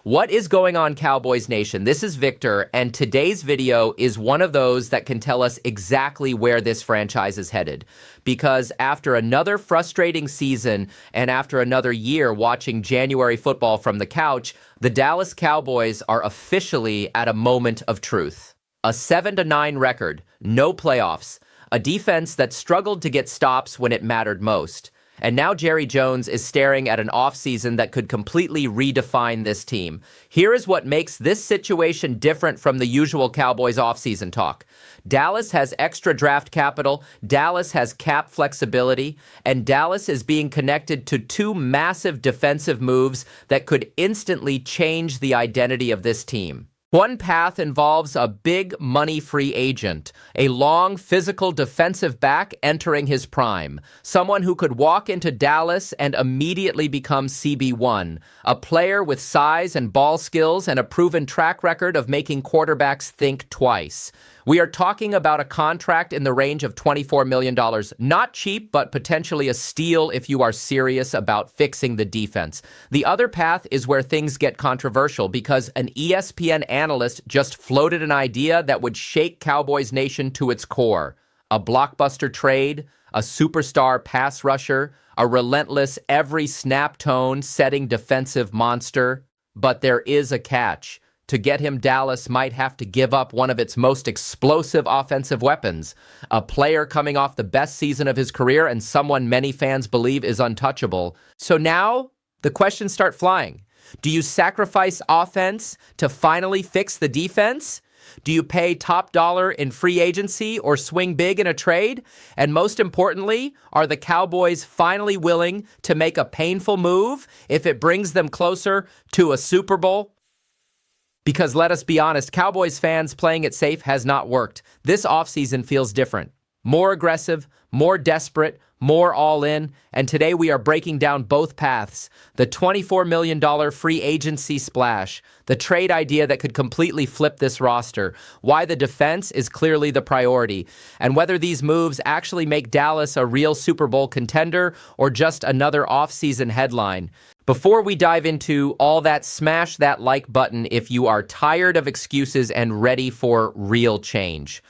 What is going on, Cowboys Nation? This is Victor, and today's video is one of those that can tell us exactly where this franchise is headed. Because after another frustrating season and after another year watching January football from the couch, the Dallas Cowboys are officially at a moment of truth. A 7-9 record, no playoffs, a defense that struggled to get stops when it mattered most. And now Jerry Jones is staring at an offseason that could completely redefine this team. Here is what makes this situation different from the usual Cowboys offseason talk. Dallas has extra draft capital, Dallas has cap flexibility, and Dallas is being connected to two massive defensive moves that could instantly change the identity of this team. One path involves a big money free agent, a long physical defensive back entering his prime, someone who could walk into Dallas and immediately become CB1, a player with size and ball skills and a proven track record of making quarterbacks think twice. We are talking about a contract in the range of $24 million. Not cheap, but potentially a steal if you are serious about fixing the defense. The other path is where things get controversial because an ESPN analyst just floated an idea that would shake Cowboys Nation to its core. A blockbuster trade, a superstar pass rusher, a relentless every snap tone setting defensive monster. But there is a catch. To get him, Dallas might have to give up one of its most explosive offensive weapons, a player coming off the best season of his career and someone many fans believe is untouchable. So now the questions start flying. Do you sacrifice offense to finally fix the defense? Do you pay top dollar in free agency or swing big in a trade? And most importantly, are the Cowboys finally willing to make a painful move if it brings them closer to a Super Bowl? Because let us be honest, Cowboys fans playing it safe has not worked. This offseason feels different. More aggressive, more desperate, more all in. And today we are breaking down both paths. The $24 million free agency splash, the trade idea that could completely flip this roster, why the defense is clearly the priority, and whether these moves actually make Dallas a real Super Bowl contender or just another offseason headline. Before we dive into all that, smash that like button if you are tired of excuses and ready for real change.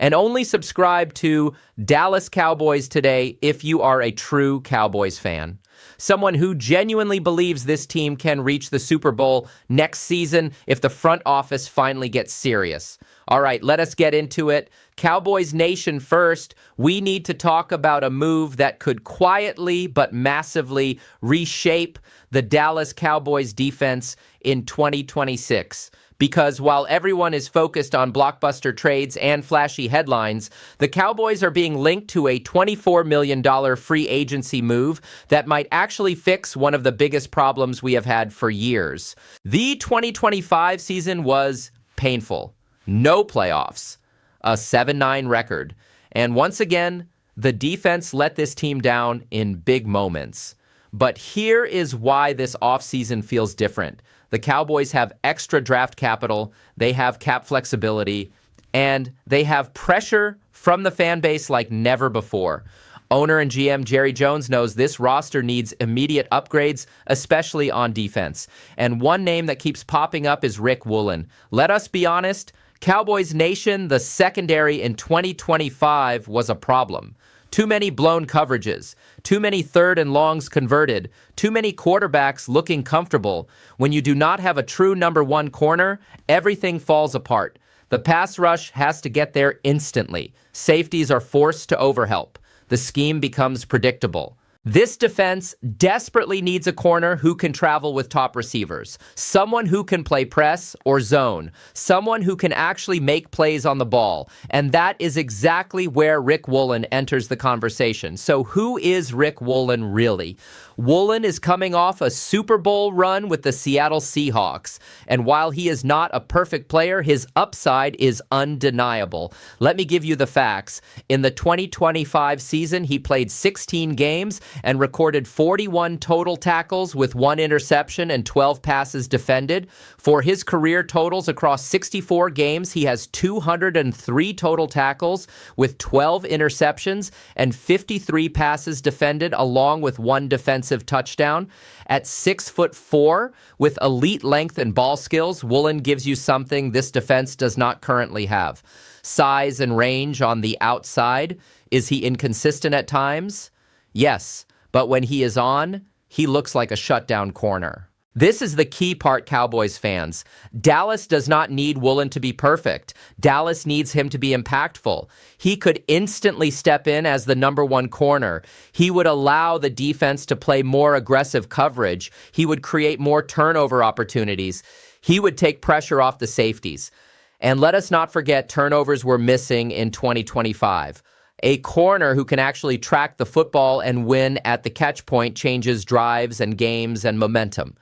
And only subscribe to Dallas Cowboys Today if you are a true Cowboys fan. Someone who genuinely believes this team can reach the Super Bowl next season if the front office finally gets serious. All right, let us get into it. Cowboys Nation first, we need to talk about a move that could quietly but massively reshape the Dallas Cowboys defense in 2026. Because while everyone is focused on blockbuster trades and flashy headlines, the Cowboys are being linked to a $24 million free agency move that might actually fix one of the biggest problems we have had for years. The 2025 season was painful. No playoffs. A 7-9 record. And once again, the defense let this team down in big moments. But here is why this offseason feels different. The Cowboys have extra draft capital, they have cap flexibility, and they have pressure from the fan base like never before. Owner and GM Jerry Jones knows this roster needs immediate upgrades, especially on defense. And one name that keeps popping up is Rick Woolen. Let us be honest, Cowboys Nation, the secondary in 2025 was a problem. Too many blown coverages, too many third and longs converted, too many quarterbacks looking comfortable. When you do not have a true number one corner, everything falls apart. The pass rush has to get there instantly. Safeties are forced to overhelp. The scheme becomes predictable. This defense desperately needs a corner who can travel with top receivers, someone who can play press or zone, someone who can actually make plays on the ball. And that is exactly where Rick Woolen enters the conversation. So who is Rick Woolen really? Woolen is coming off a Super Bowl run with the Seattle Seahawks. And while he is not a perfect player, his upside is undeniable. Let me give you the facts. In the 2025 season, he played 16 games and recorded 41 total tackles with 1 interception and 12 passes defended. For his career totals across 64 games, he has 203 total tackles with 12 interceptions and 53 passes defended, along with 1 defensive defensive touchdown. At 6'4", with elite length and ball skills, Woolen gives you something this defense does not currently have. Size and range on the outside. Is he inconsistent at times? Yes, but when he is on, he looks like a shutdown corner. This is the key part, Cowboys fans. Dallas does not need Woolen to be perfect. Dallas needs him to be impactful. He could instantly step in as the number one corner. He would allow the defense to play more aggressive coverage. He would create more turnover opportunities. He would take pressure off the safeties. And let us not forget, turnovers were missing in 2025. A corner who can actually track the football and win at the catch point changes drives and games and momentum.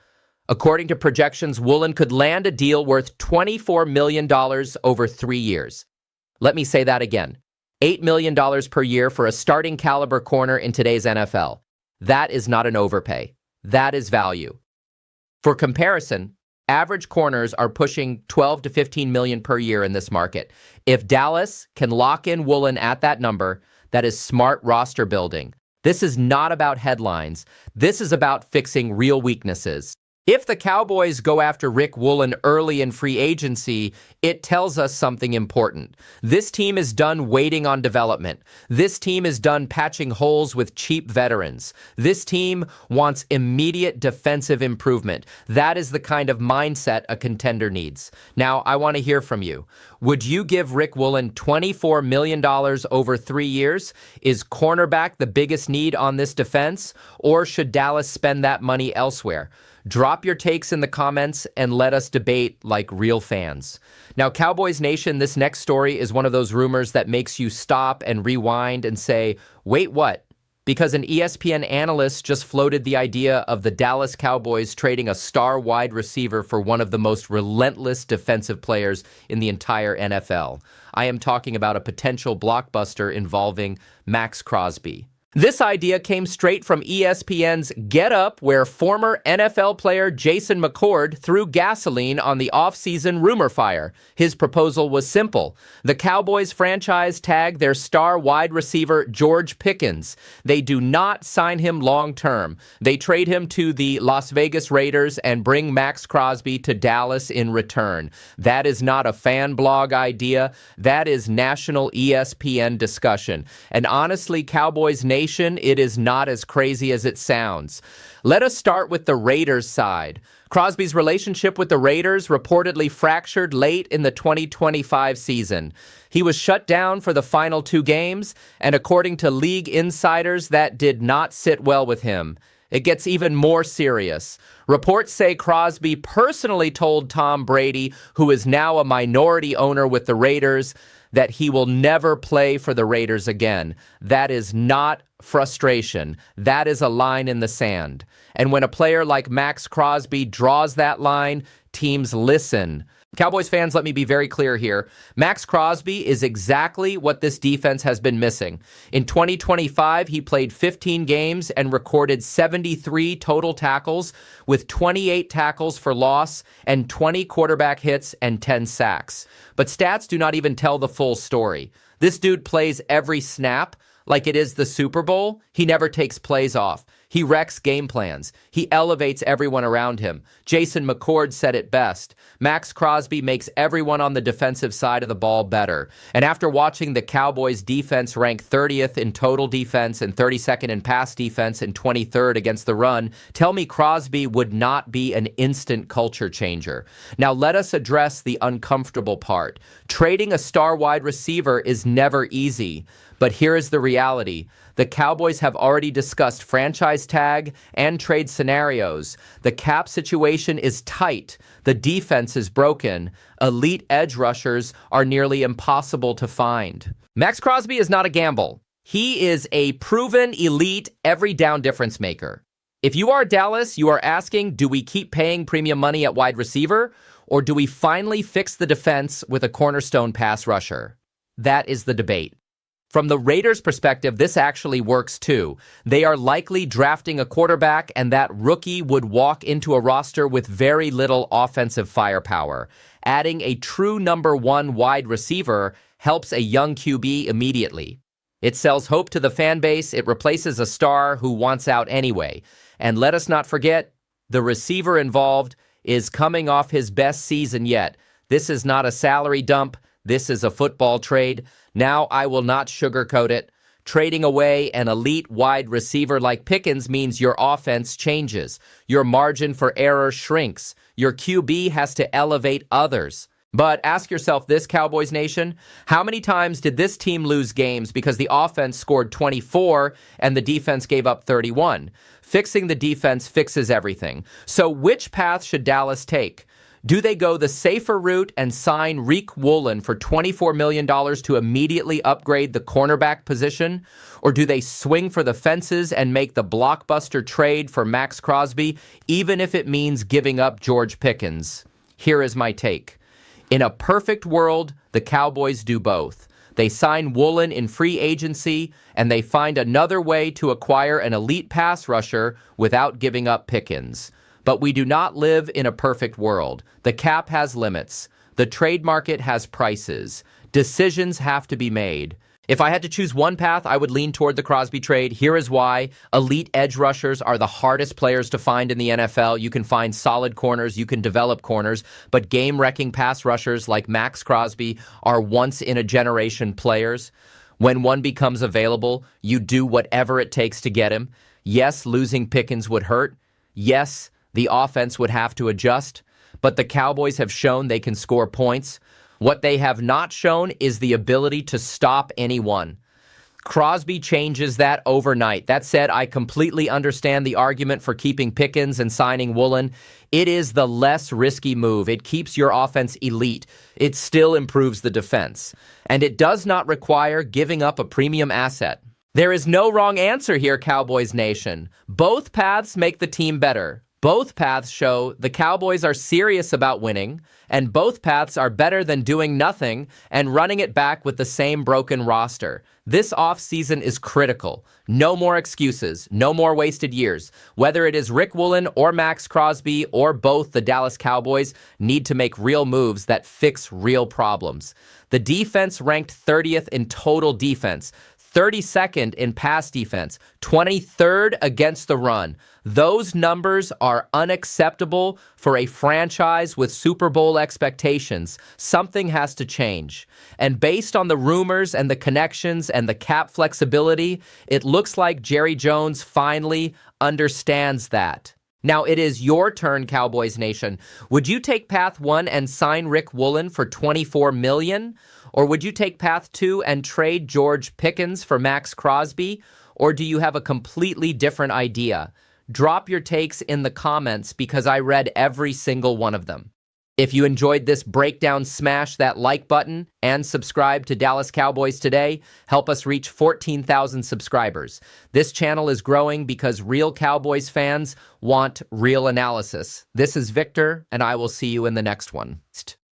According to projections, Woolen could land a deal worth $24 million over 3 years. Let me say that again. $8 million per year for a starting caliber corner in today's NFL. That is not an overpay. That is value. For comparison, average corners are pushing $12 to $15 million per year in this market. If Dallas can lock in Woolen at that number, that is smart roster building. This is not about headlines. This is about fixing real weaknesses. If the Cowboys go after Rick Woolen early in free agency, it tells us something important. This team is done waiting on development. This team is done patching holes with cheap veterans. This team wants immediate defensive improvement. That is the kind of mindset a contender needs. Now, I want to hear from you. Would you give Rick Woolen $24 million over 3 years? Is cornerback the biggest need on this defense? Or should Dallas spend that money elsewhere? Drop your takes in the comments and let us debate like real fans. Now, Cowboys Nation, this next story is one of those rumors that makes you stop and rewind and say, wait, what? Because an ESPN analyst just floated the idea of the Dallas Cowboys trading a star wide receiver for one of the most relentless defensive players in the entire NFL. I am talking about a potential blockbuster involving Maxx Crosby. This idea came straight from ESPN's Get Up, where former NFL player Jason McCord threw gasoline on the offseason rumor fire. His proposal was simple. The Cowboys franchise tag their star wide receiver George Pickens. They do not sign him long-term. They trade him to the Las Vegas Raiders and bring Maxx Crosby to Dallas in return. That is not a fan blog idea. That is national ESPN discussion. And honestly, Cowboys Nation, it is not as crazy as it sounds. Let us start with the Raiders side. Crosby's relationship with the Raiders reportedly fractured late in the 2025 season. He was shut down for the final 2 games, and according to league insiders, that did not sit well with him. It gets even more serious. Reports say Crosby personally told Tom Brady, who is now a minority owner with the Raiders, that he will never play for the Raiders again. That is not frustration. That is a line in the sand. And when a player like Maxx Crosby draws that line, teams listen. Cowboys fans, let me be very clear here. Maxx Crosby is exactly what this defense has been missing. In 2025, he played 15 games and recorded 73 total tackles, with 28 tackles for loss and 20 quarterback hits and 10 sacks. But stats do not even tell the full story. This dude plays every snap like it is the Super Bowl. He never takes plays off. He wrecks game plans. He elevates everyone around him. Jason McCord said it best. Maxx Crosby makes everyone on the defensive side of the ball better. And after watching the Cowboys defense rank 30th in total defense and 32nd in pass defense and 23rd against the run, tell me Crosby would not be an instant culture changer. Now let us address the uncomfortable part. Trading a star wide receiver is never easy. But here is the reality. The Cowboys have already discussed franchise tag and trade scenarios. The cap situation is tight. The defense is broken. Elite edge rushers are nearly impossible to find. Maxx Crosby is not a gamble. He is a proven elite every down difference maker. If you are Dallas, you are asking, do we keep paying premium money at wide receiver, or do we finally fix the defense with a cornerstone pass rusher? That is the debate. From the Raiders' perspective, this actually works too. They are likely drafting a quarterback, and that rookie would walk into a roster with very little offensive firepower. Adding a true number 1 wide receiver helps a young QB immediately. It sells hope to the fan base. It replaces a star who wants out anyway. And let us not forget, the receiver involved is coming off his best season yet. This is not a salary dump. This is a football trade. Now, I will not sugarcoat it. Trading away an elite wide receiver like Pickens means your offense changes. Your margin for error shrinks. Your QB has to elevate others. But ask yourself this, Cowboys Nation, how many times did this team lose games because the offense scored 24 and the defense gave up 31? Fixing the defense fixes everything. So which path should Dallas take? Do they go the safer route and sign Rick Woolen for $24 million to immediately upgrade the cornerback position? Or do they swing for the fences and make the blockbuster trade for Maxx Crosby, even if it means giving up George Pickens? Here is my take. In a perfect world, the Cowboys do both. They sign Woolen in free agency, and they find another way to acquire an elite pass rusher without giving up Pickens. But we do not live in a perfect world. The cap has limits. The trade market has prices. Decisions have to be made. If I had to choose one path, I would lean toward the Crosby trade. Here is why. Elite edge rushers are the hardest players to find in the NFL. You can find solid corners, you can develop corners, but game-wrecking pass rushers like Maxx Crosby are once-in-a-generation players. When one becomes available, you do whatever it takes to get him. Yes, losing Pickens would hurt. Yes, the offense would have to adjust, but the Cowboys have shown they can score points. What they have not shown is the ability to stop anyone. Crosby changes that overnight. That said, I completely understand the argument for keeping Pickens and signing Woolen. It is the less risky move. It keeps your offense elite. It still improves the defense. And it does not require giving up a premium asset. There is no wrong answer here, Cowboys Nation. Both paths make the team better. Both paths show the Cowboys are serious about winning, and both paths are better than doing nothing and running it back with the same broken roster. This offseason is critical. No more excuses. No more wasted years. Whether it is Rick Woolen or Maxx Crosby or both, the Dallas Cowboys need to make real moves that fix real problems. The defense ranked 30th in total defense, 32nd in pass defense, 23rd against the run. Those numbers are unacceptable for a franchise with Super Bowl expectations. Something has to change. And based on the rumors and the connections and the cap flexibility, it looks like Jerry Jones finally understands that. Now, it is your turn, Cowboys Nation. Would you take path 1 and sign Rick Woolen for $24 million? Or would you take path 2 and trade George Pickens for Maxx Crosby? Or do you have a completely different idea? Drop your takes in the comments because I read every single one of them. If you enjoyed this breakdown, smash that like button and subscribe to Dallas Cowboys Today. Help us reach 14,000 subscribers. This channel is growing because real Cowboys fans want real analysis. This is Victor, and I will see you in the next one.